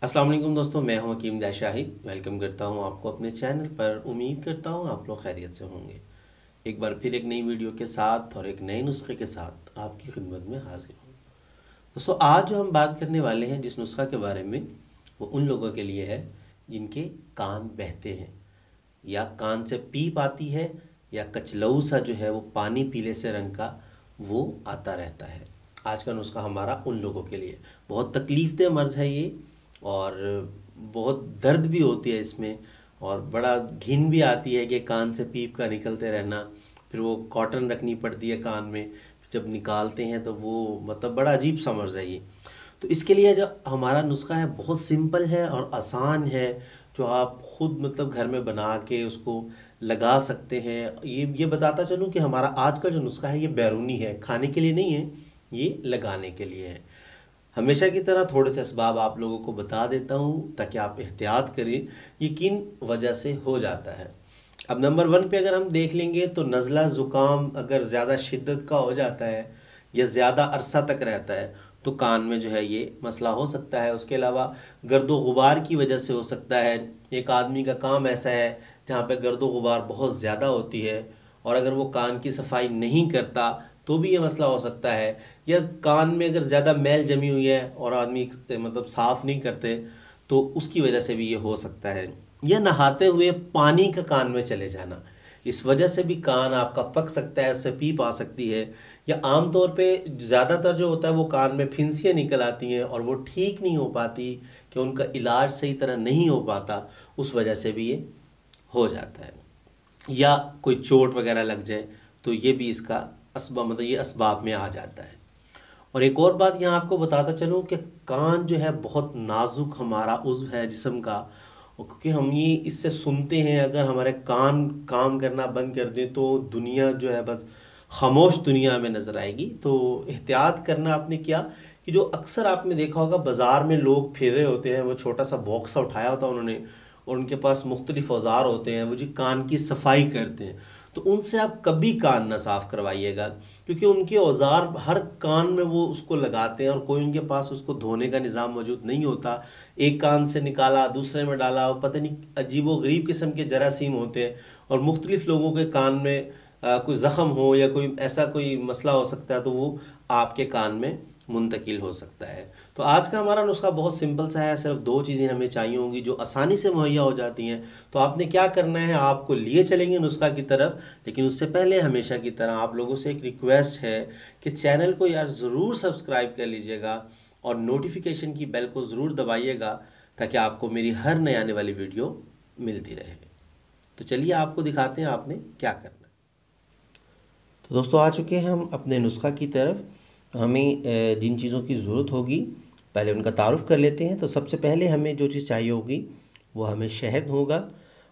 अस्सलाम वालेकुम दोस्तों, मैं हूं हकीम शाहिद। वेलकम करता हूं आपको अपने चैनल पर। उम्मीद करता हूं आप लोग खैरियत से होंगे। एक बार फिर एक नई वीडियो के साथ और एक नए नुस्खे के साथ आपकी खिदमत में हाजिर हूं। दोस्तों, आज जो हम बात करने वाले हैं जिस नुस्खा के बारे में, वो उन लोगों के लिए है जिनके कान बहते हैं, या कान से पीप आती है, या कचलऊ सा जो है वो पानी पीले से रंग का वो आता रहता है। आज का नुस्खा हमारा उन लोगों के लिए। बहुत तकलीफ़देह मर्ज़ है ये, और बहुत दर्द भी होती है इसमें, और बड़ा घिन भी आती है कि कान से पीप का निकलते रहना। फिर वो कॉटन रखनी पड़ती है कान में, जब निकालते हैं तो वो मतलब बड़ा अजीब सा मर्ज़ है ये। तो इसके लिए जो हमारा नुस्खा है बहुत सिंपल है और आसान है, जो आप ख़ुद मतलब घर में बना के उसको लगा सकते हैं। ये बताता चलूँ कि हमारा आज का जो नुस्खा है ये बैरूनी है, खाने के लिए नहीं है, ये लगाने के लिए है। हमेशा की तरह थोड़े से असबाब आप लोगों को बता देता हूँ ताकि आप एहतियात करें, ये किन वजह से हो जाता है। अब नंबर 1 पे अगर हम देख लेंगे तो नज़ला ज़ुकाम अगर ज़्यादा शिद्दत का हो जाता है या ज़्यादा अरसा तक रहता है तो कान में जो है ये मसला हो सकता है। उसके अलावा गर्दो गुबार की वजह से हो सकता है। एक आदमी का काम ऐसा है जहाँ पे गर्दो गुबार बहुत ज़्यादा होती है, और अगर वो कान की सफाई नहीं करता तो भी ये मसला हो सकता है। या कान में अगर ज़्यादा मैल जमी हुई है और आदमी मतलब साफ़ नहीं करते तो उसकी वजह से भी ये हो सकता है। या नहाते हुए पानी का कान में चले जाना, इस वजह से भी कान आपका पक सकता है, उससे पीप आ सकती है। या आम तौर पे ज़्यादातर जो होता है वो कान में फिंसियाँ निकल आती हैं और वो ठीक नहीं हो पाती, कि उनका इलाज सही तरह नहीं हो पाता, उस वजह से भी ये हो जाता है। या कोई चोट वगैरह लग जाए तो ये भी इसका असबाब मतलब ये असबाब में आ जाता है। और एक और बात यहाँ आपको बताता चलूँ कि कान जो है बहुत नाजुक हमारा उज़्व है जिस्म का, और क्योंकि हम ये इससे सुनते हैं। अगर हमारे कान काम करना बंद कर दें तो दुनिया जो है बस खामोश दुनिया में नज़र आएगी। तो एहतियात करना आपने क्या कि जो अक्सर आपने देखा होगा बाज़ार में लोग फिर रहे होते हैं, वो छोटा सा बॉक्स सा उठाया होता है उन्होंने, और उनके पास मुख्तलिफ औजार होते हैं, वो जो कान की सफाई करते हैं। तो उनसे आप कभी कान ना साफ़ करवाइएगा, क्योंकि उनके औजार हर कान में वो उसको लगाते हैं और कोई उनके पास उसको धोने का निज़ाम मौजूद नहीं होता। एक कान से निकाला दूसरे में डाला, और पता नहीं अजीबो गरीब किस्म के जरासीम होते हैं, और मुख्तलिफ लोगों के कान में कोई ज़ख़म हो या कोई ऐसा कोई मसला हो सकता है तो वो आपके कान में मुंतकिल हो सकता है। तो आज का हमारा नुस्खा बहुत सिंपल सा है, सिर्फ 2 चीज़ें हमें चाहिए होंगी जो आसानी से मुहैया हो जाती हैं। तो आपने क्या करना है, आपको लिए चलेंगे नुस्खा की तरफ, लेकिन उससे पहले हमेशा की तरह आप लोगों से एक रिक्वेस्ट है कि चैनल को यार ज़रूर सब्सक्राइब कर लीजिएगा और नोटिफिकेशन की बेल को ज़रूर दबाइएगा, ताकि आपको मेरी हर नई आने वाली वीडियो मिलती रहे। तो चलिए आपको दिखाते हैं आपने क्या करना है। तो दोस्तों, आ चुके हैं हम अपने नुस्खा की तरफ। हमें जिन चीज़ों की ज़रूरत होगी पहले उनका तारुफ़ कर लेते हैं। तो सबसे पहले हमें जो चीज़ चाहिए होगी वो हमें शहद होगा,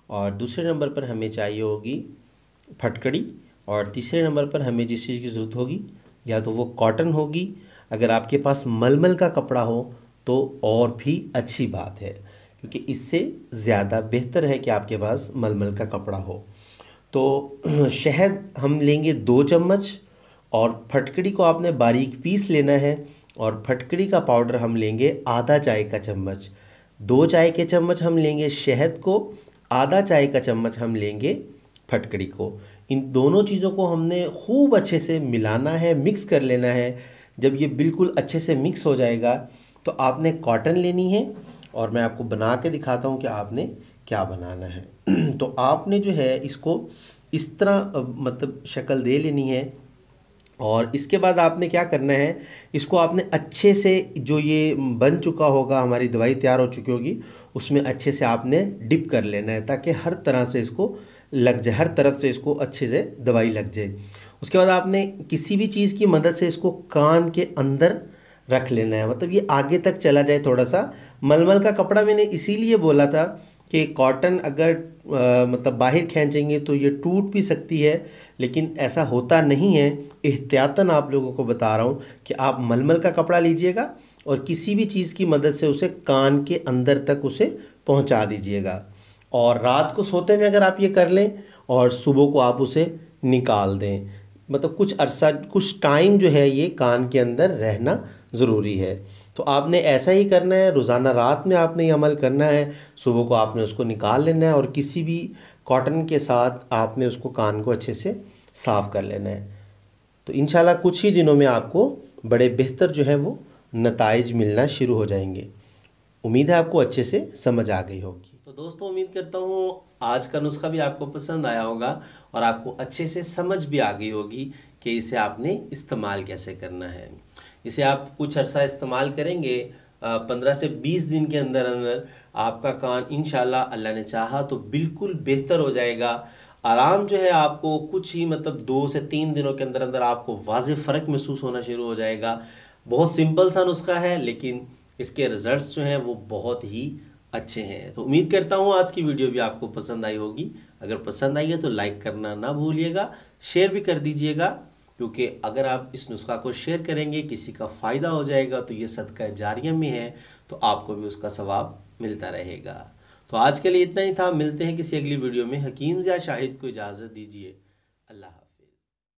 और दूसरे नंबर पर हमें चाहिए होगी फटकड़ी, और तीसरे नंबर पर हमें जिस चीज़ की ज़रूरत होगी या तो वो कॉटन होगी। अगर आपके पास मलमल का कपड़ा हो तो और भी अच्छी बात है, क्योंकि इससे ज़्यादा बेहतर है कि आपके पास मलमल का कपड़ा हो। तो शहद हम लेंगे 2 चम्मच, और फटकड़ी को आपने बारीक पीस लेना है, और फटकड़ी का पाउडर हम लेंगे आधा चाय का चम्मच। 2 चाय के चम्मच हम लेंगे शहद को, आधा चाय का चम्मच हम लेंगे फटकड़ी को। इन दोनों चीज़ों को हमने खूब अच्छे से मिलाना है, मिक्स कर लेना है। जब ये बिल्कुल अच्छे से मिक्स हो जाएगा तो आपने कॉटन लेनी है, और मैं आपको बना के दिखाता हूँ कि आपने क्या बनाना है। तो आपने जो है इसको इस तरह मतलब शक्ल दे लेनी है, और इसके बाद आपने क्या करना है, इसको आपने अच्छे से जो ये बन चुका होगा, हमारी दवाई तैयार हो चुकी होगी, उसमें अच्छे से आपने डिप कर लेना है, ताकि हर तरह से इसको लग जाए, हर तरफ से इसको अच्छे से दवाई लग जाए। उसके बाद आपने किसी भी चीज़ की मदद से इसको कान के अंदर रख लेना है, मतलब ये आगे तक चला जाए थोड़ा सा। मलमल का कपड़ा मैंने इसीलिए बोला था कि कॉटन अगर मतलब बाहर खींचेंगे तो ये टूट भी सकती है, लेकिन ऐसा होता नहीं है। एहतियातन आप लोगों को बता रहा हूँ कि आप मलमल का कपड़ा लीजिएगा और किसी भी चीज़ की मदद से उसे कान के अंदर तक उसे पहुँचा दीजिएगा, और रात को सोते में अगर आप ये कर लें और सुबह को आप उसे निकाल दें, मतलब कुछ अरसा कुछ टाइम जो है ये कान के अंदर रहना ज़रूरी है। तो आपने ऐसा ही करना है, रोज़ाना रात में आपने ये अमल करना है, सुबह को आपने उसको निकाल लेना है और किसी भी कॉटन के साथ आपने उसको कान को अच्छे से साफ़ कर लेना है। तो इंशाल्लाह कुछ ही दिनों में आपको बड़े बेहतर जो है वो नताइज मिलना शुरू हो जाएंगे। उम्मीद है आपको अच्छे से समझ आ गई होगी। तो दोस्तों, उम्मीद करता हूँ आज का नुस्खा भी आपको पसंद आया होगा और आपको अच्छे से समझ भी आ गई होगी कि इसे आपने इस्तेमाल कैसे करना है। इसे आप कुछ अर्सा इस्तेमाल करेंगे, 15 से 20 दिन के अंदर अंदर आपका कान इंशाल्लाह अल्लाह ने चाहा तो बिल्कुल बेहतर हो जाएगा। आराम जो है आपको कुछ ही मतलब 2 से 3 दिनों के अंदर अंदर आपको वाज़ेह फ़र्क महसूस होना शुरू हो जाएगा। बहुत सिंपल सा नुस्खा है, लेकिन इसके रिज़ल्ट्स जो हैं वो बहुत ही अच्छे हैं। तो उम्मीद करता हूँ आज की वीडियो भी आपको पसंद आई होगी। अगर पसंद आई है तो लाइक करना ना भूलिएगा, शेयर भी कर दीजिएगा, क्योंकि अगर आप इस नुस्खा को शेयर करेंगे, किसी का फ़ायदा हो जाएगा तो ये सदका जारिया में है, तो आपको भी उसका सवाब मिलता रहेगा। तो आज के लिए इतना ही था। मिलते हैं किसी अगली वीडियो में। हकीम ज़िया शाहिद को इजाज़त दीजिए।